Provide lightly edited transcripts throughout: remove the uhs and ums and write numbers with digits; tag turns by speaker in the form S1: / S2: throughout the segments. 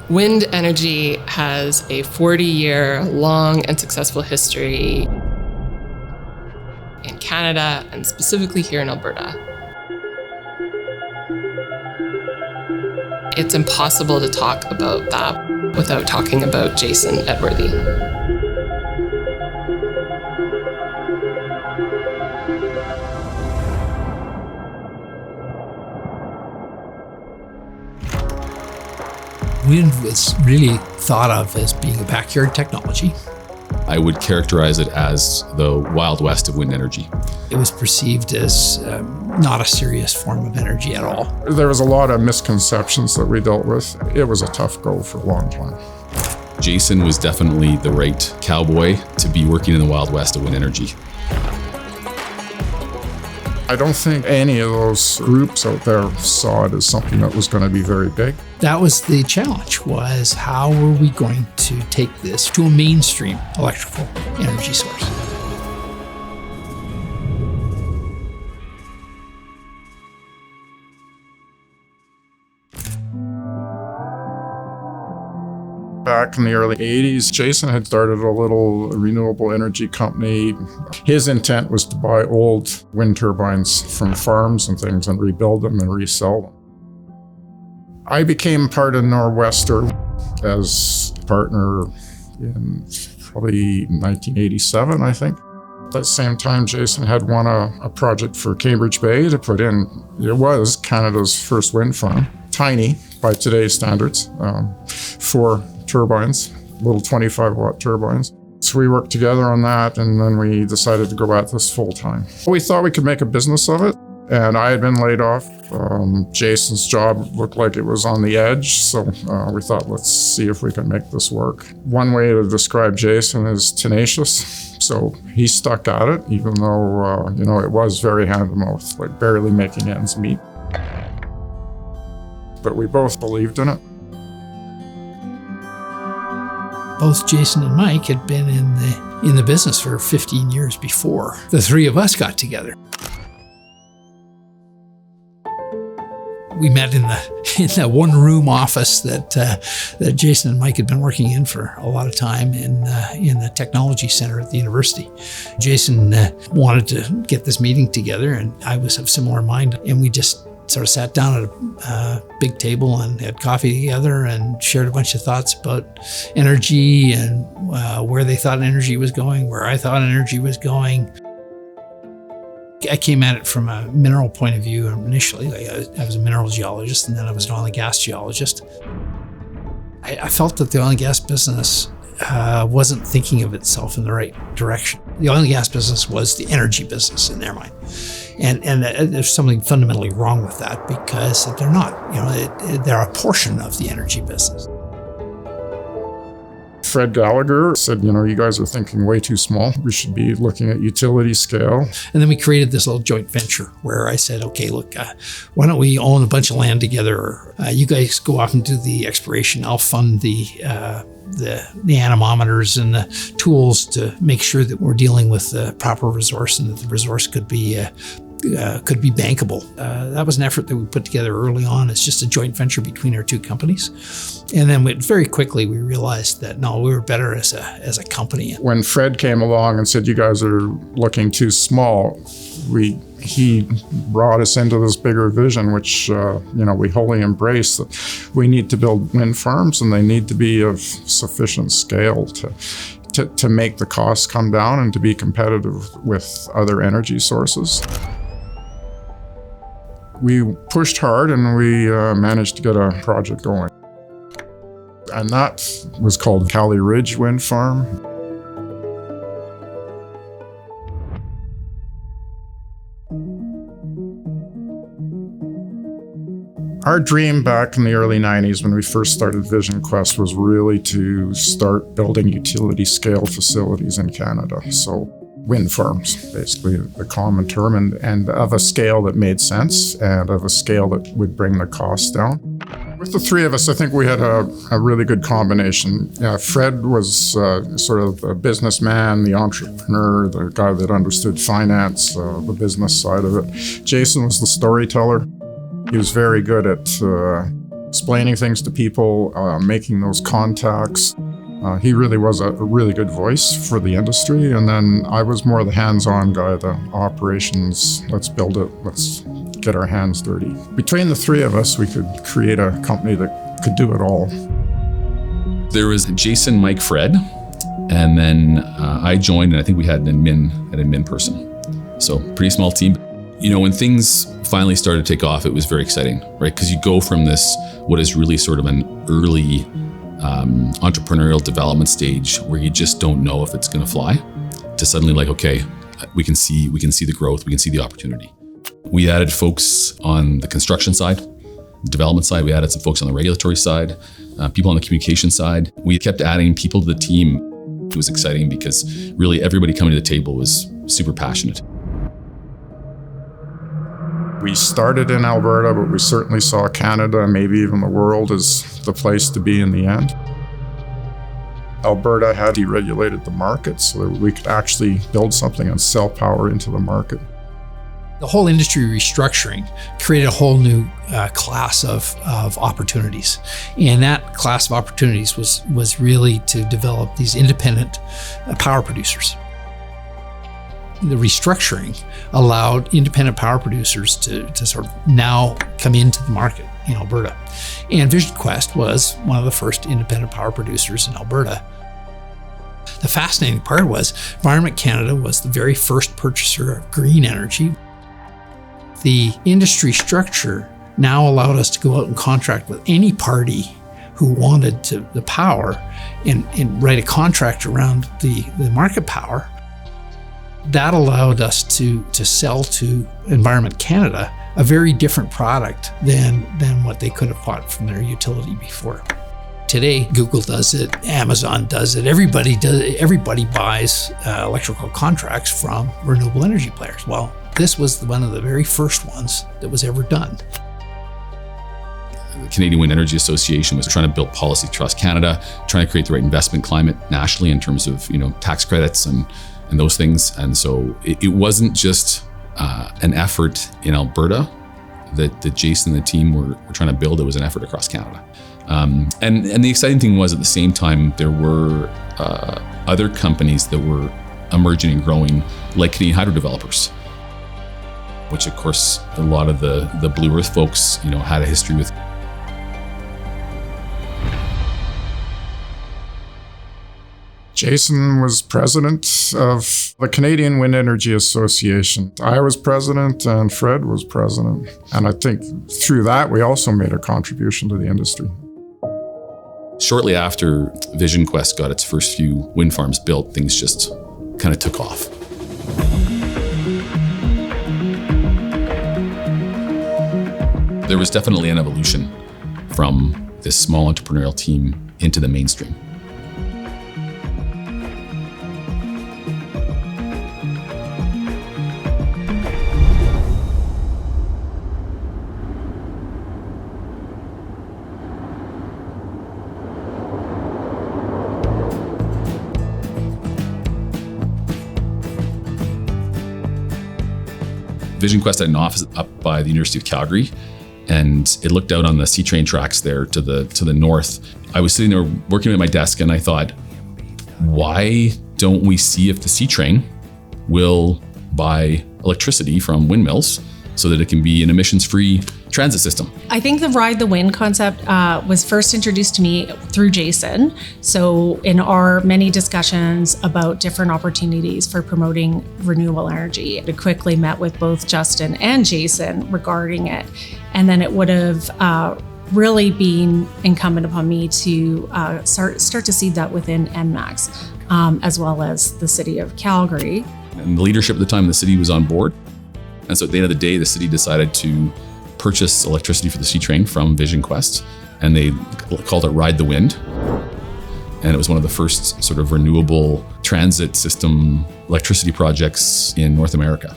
S1: Wind energy has a 40-year long and successful history in Canada and specifically here in Alberta. It's impossible to talk about that without talking about Jason Edworthy.
S2: Wind was really thought of as being a backyard technology.
S3: I would characterize it as the Wild West of wind energy.
S2: It was perceived as not a serious form of energy at all.
S4: There was a lot of misconceptions that we dealt with. It was a tough go for a long time.
S3: Jason was definitely the right cowboy to be working in the Wild West of wind energy.
S4: I don't think any of those groups out there saw it as something that was going to be very big.
S2: That was the challenge, was how were we going to take this to a mainstream electrical energy source?
S4: Back in the early 80s, Jason had started a little renewable energy company. His intent was to buy old wind turbines from farms and things and rebuild them and resell them. I became part of Nor'Wester as partner in probably 1987, I think. At that same time, Jason had won a project for Cambridge Bay to put in. It was Canada's first wind farm, tiny by today's standards, 4 turbines, little 25-watt turbines. So we worked together on that, and then we decided to go at this full time. We thought we could make a business of it, and I had been laid off. Jason's job looked like it was on the edge, so we thought, let's see if we can make this work. One way to describe Jason is tenacious. So he stuck at it, even though it was very hand-to-mouth, like barely making ends meet. But we both believed in it.
S2: Both Jason and Mike had been in the business for 15 years before the three of us got together. We met in the one-room office that Jason and Mike had been working in for a lot of time in the technology center at the university. Jason wanted to get this meeting together, and I was of similar mind, and we just sort of sat down at a big table and had coffee together and shared a bunch of thoughts about energy and where they thought energy was going, where I thought energy was going. I came at it from a mineral point of view initially. I was a mineral geologist, and then I was an oil and gas geologist. I felt that the oil and gas business wasn't thinking of itself in the right direction. The oil and gas business was the energy business in their mind. And there's something fundamentally wrong with that, because they're not. They're a portion of the energy business.
S4: Fred Gallagher said, you guys are thinking way too small. We should be looking at utility scale.
S2: And then we created this little joint venture where I said, okay, look, why don't we own a bunch of land together? You guys go off and do the exploration. I'll fund the anemometers and the tools to make sure that we're dealing with the proper resource and that the resource could be bankable. That was an effort that we put together early on. It's just a joint venture between our two companies. And then very quickly we realized that no, we were better as a company.
S4: When Fred came along and said, you guys are looking too small, he brought us into this bigger vision, which we wholly embrace, that we need to build wind farms, and they need to be of sufficient scale to make the costs come down and to be competitive with other energy sources. We pushed hard, and we managed to get a project going. And that was called Cali Ridge Wind Farm. Our dream back in the early 90s when we first started Vision Quest was really to start building utility scale facilities in Canada. So wind farms, basically the common term, and of a scale that made sense and of a scale that would bring the costs down. With the three of us, I think we had a really good combination. Fred was sort of the businessman, the entrepreneur, the guy that understood finance, the business side of it. Jason was the storyteller. He was very good at explaining things to people, making those contacts. He really was a really good voice for the industry. And then I was more the hands-on guy, the operations, let's build it, let's get our hands dirty. Between the three of us, we could create a company that could do it all.
S3: There was Jason, Mike, Fred, and then I joined, and I think we had an admin person. So pretty small team. You know, when things finally started to take off, it was very exciting, right? Because you go from this, what is really sort of an early entrepreneurial development stage where you just don't know if it's going to fly, to suddenly like, okay, we can see the growth, we can see the opportunity. We added folks on the construction side, the development side. We added some folks on the regulatory side, people on the communication side. We kept adding people to the team. It was exciting because really everybody coming to the table was super passionate.
S4: We started in Alberta, but we certainly saw Canada and maybe even the world as the place to be in the end. Alberta had deregulated the market so that we could actually build something and sell power into the market.
S2: The whole industry restructuring created a whole new class of opportunities. And that class of opportunities was really to develop these independent power producers. The restructuring allowed independent power producers to sort of now come into the market in Alberta. And Vision Quest was one of the first independent power producers in Alberta. The fascinating part was Environment Canada was the very first purchaser of green energy. The industry structure now allowed us to go out and contract with any party who wanted the power and write a contract around the market power. That allowed us to sell to Environment Canada a very different product than what they could have bought from their utility before. Today, Google does it, Amazon does it, everybody does it. Everybody buys electrical contracts from renewable energy players. Well, this was one of the very first ones that was ever done.
S3: The Canadian Wind Energy Association was trying to build policy across Canada, trying to create the right investment climate nationally in terms of, tax credits and those things. And so it wasn't just an effort in Alberta that Jason and the team were trying to build. It was an effort across Canada. And the exciting thing was at the same time, there were other companies that were emerging and growing, like Canadian hydro developers, which of course a lot of the Blue Earth folks, had a history with.
S4: Jason was president of the Canadian Wind Energy Association. I was president and Fred was president. And I think through that, we also made a contribution to the industry.
S3: Shortly after Vision Quest got its first few wind farms built, things just kind of took off. There was definitely an evolution from this small entrepreneurial team into the mainstream. Vision Quest had an office up by the University of Calgary, and it looked out on the C-train tracks there to the north. I was sitting there working at my desk, and I thought, why don't we see if the C-train will buy electricity from windmills so that it can be an emissions-free transit system?
S5: I think the Ride the Wind concept was first introduced to me through Jason. So in our many discussions about different opportunities for promoting renewable energy, I quickly met with both Justin and Jason regarding it. And then it would have really been incumbent upon me to start to see that within NMAX, as well as the city of Calgary.
S3: And the leadership at the time in the city was on board. And so at the end of the day, the city decided to purchase electricity for the C-train from Vision Quest, and they called it Ride the Wind. And it was one of the first sort of renewable transit system electricity projects in North America.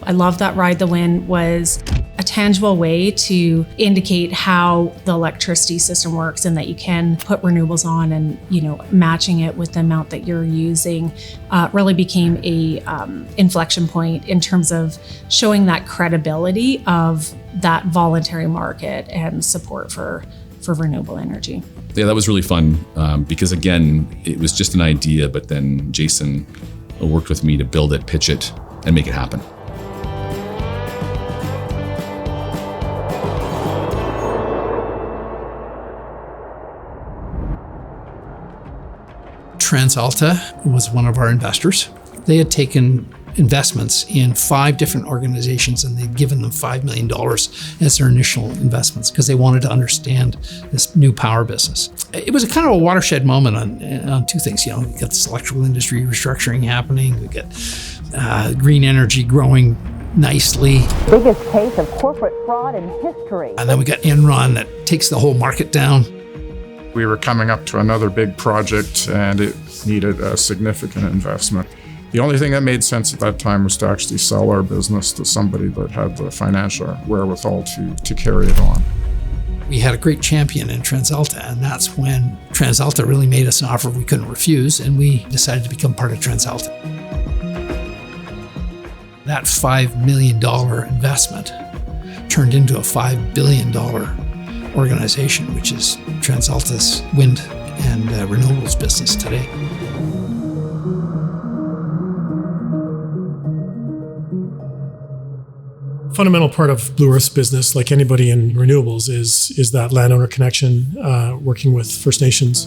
S5: I love that Ride the Wind was a tangible way to indicate how the electricity system works and that you can put renewables on, and matching it with the amount that you're using really became a inflection point in terms of showing that credibility of that voluntary market and support for renewable energy.
S3: Yeah, that was really fun because, again, it was just an idea, but then Jason worked with me to build it, pitch it, and make it happen.
S2: TransAlta was one of our investors. They had taken investments in 5 different organizations, and they'd given them $5 million as their initial investments because they wanted to understand this new power business. It was a kind of a watershed moment on 2 things. You know, we got this electrical industry restructuring happening. We got green energy growing nicely.
S6: Biggest case of corporate fraud in history.
S2: And then we got Enron that takes the whole market down.
S4: We were coming up to another big project and it needed a significant investment. The only thing that made sense at that time was to actually sell our business to somebody that had the financial wherewithal to carry it on.
S2: We had a great champion in TransAlta, and that's when TransAlta really made us an offer we couldn't refuse, and we decided to become part of TransAlta. That $5 million investment turned into a $5 billion organization, which is TransAlta's wind and renewables business today.
S7: Fundamental part of Blue Earth's business, like anybody in renewables, is that landowner connection, working with First Nations.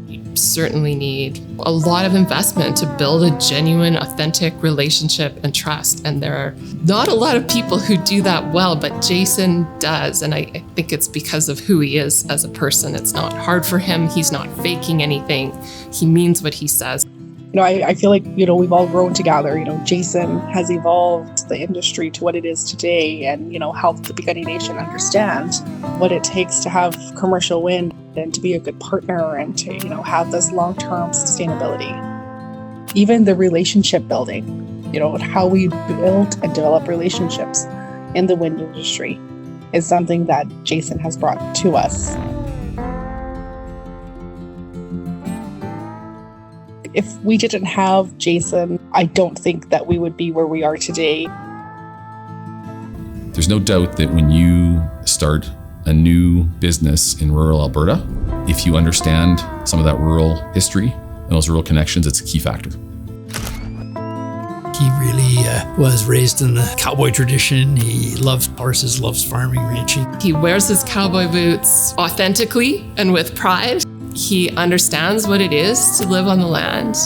S1: You certainly need a lot of investment to build a genuine, authentic relationship and trust. And there are not a lot of people who do that well, but Jason does. And I think it's because of who he is as a person. It's not hard for him. He's not faking anything. He means what he says.
S8: You know, I feel like, you know, we've all grown together. You know, Jason has evolved the industry to what it is today and, you know, helped the Piikani Nation understand what it takes to have commercial wind and to be a good partner and to, you know, have this long-term sustainability. Even the relationship building, you know, how we build and develop relationships in the wind industry is something that Jason has brought to us. If we didn't have Jason, I don't think that we would be where we are today.
S3: There's no doubt that when you start a new business in rural Alberta, if you understand some of that rural history and those rural connections, it's a key factor.
S2: He really was raised in the cowboy tradition. He loves horses, loves farming, ranching.
S1: He wears his cowboy boots authentically and with pride. He understands what it is to live on the land.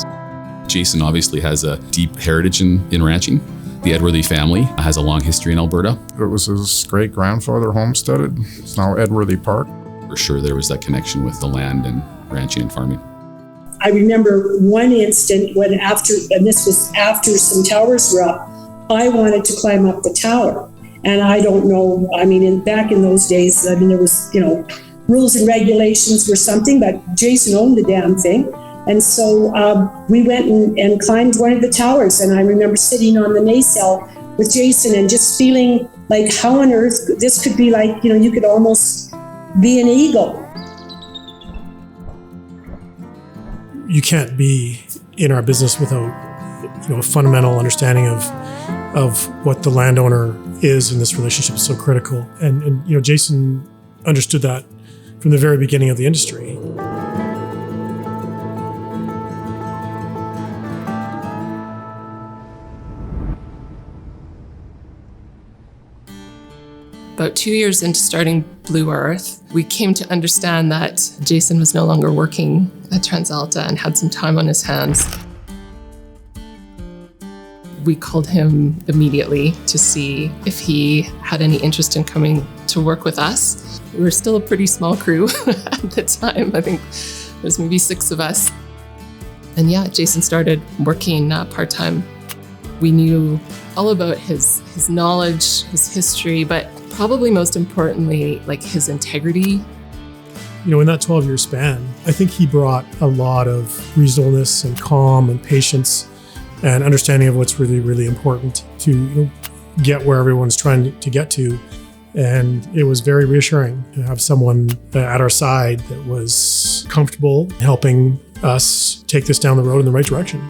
S3: Jason obviously has a deep heritage in ranching. The Edworthy family has a long history in Alberta.
S4: It was his great-grandfather homesteaded. It's now Edworthy Park.
S3: For sure, there was that connection with the land and ranching and farming.
S9: I remember one instant when this was after some towers were up, I wanted to climb up the tower. And I don't know, I mean, back in those days, I mean, there was, you know, rules and regulations were something, but Jason owned the damn thing. And so we went and climbed one of the towers. And I remember sitting on the nacelle with Jason and just feeling like how on earth this could be like, you know, you could almost be an eagle.
S7: You can't be in our business without, you know, a fundamental understanding of what the landowner is in this relationship is so critical. And you know, Jason understood that from the very beginning of the industry.
S1: About 2 years into starting Blue Earth, we came to understand that Jason was no longer working at TransAlta and had some time on his hands. We called him immediately to see if he had any interest in coming to work with us. We were still a pretty small crew at the time. I think there was maybe 6 of us. And yeah, Jason started working part-time. We knew all about his knowledge, his history, but probably most importantly, like his integrity.
S7: You know, in that 12-year span, I think he brought a lot of reasonableness and calm and patience and understanding of what's really, really important to, you know, get where everyone's trying to get to. And it was very reassuring to have someone at our side that was comfortable helping us take this down the road in the right direction.